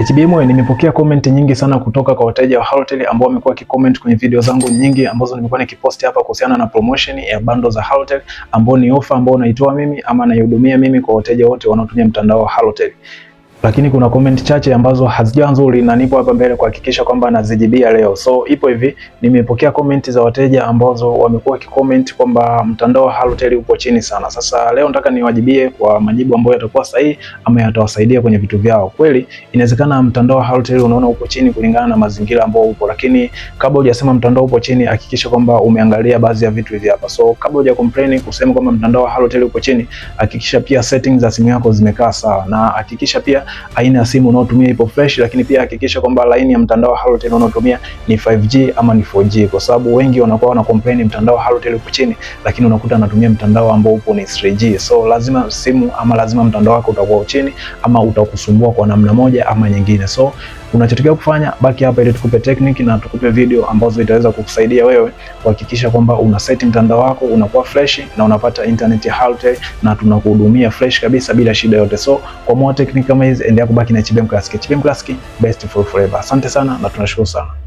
HBM, nimepokea comment nyingi sana kutoka kwa wateja wa Halotel ambao wamekuwa wakicomment kwenye video zangu nyingi ambazo nimekuwa nikiposti hapa kuhusiana na promotion ya bundles za Halotel, ambao ni offer ambao naitoa mimi ama naihudumia mimi kwa wateja wote wanaotumia mtandao wa Halotel. Lakini kuna comment chache ambazo hazijawa nzuri na nipo hapa mbele kuhakikisha kwamba nazijibia leo. So ipo hivi, nimepokea comment za wateja ambazo wamekuwa wakicomment kwamba mtandao wa Halotel upo chini sana. Sasa leo nataka niwajibie kwa majibu ambayo yatakuwa sahihi ama yatawasaidia kwenye vitu vyao. Kweli inawezekana mtandao wa Halotel unaona upo chini kulingana na mazingira ambayo upo, lakini kabla hujasema mtandao upo chini, hakikisha kwamba umeangalia baadhi ya vitu hivi hapa. So kabla huja complain kusema kwamba mtandao wa Halotel upo chini, hakikisha pia settings za simu yako zimekaa sawa, na hakikisha pia aina ya simu unaotumia ipo fresh, lakini pia hakikisha kwamba line ya mtandao wa Halotel unaotumia ni 5G ama ni 4G, kwa sababu wengi wanakuwa wana complain mtandao wa Halotel upo chini, lakini unakuta anatumia mtandao ambao upo ni 3G. So lazima simu ama lazima mtandao wako utakuwa chini ama utakusumbua kwa namna moja ama nyingine. So unachotakiwa kufanya, baki hapa ili tukupe technique na tukupe video ambazo itaweza kukusaidia wewe kuhakikisha kwamba una set mtandao wako unakuwa fresh na unapata internet ya Halotel na tunakuhudumia fresh kabisa bila shida yote. So kwa more technique kama hizi, endelea kubaki na HBM Classic. HBM Classic, best for forever. Asante sana na tunashukuru sana.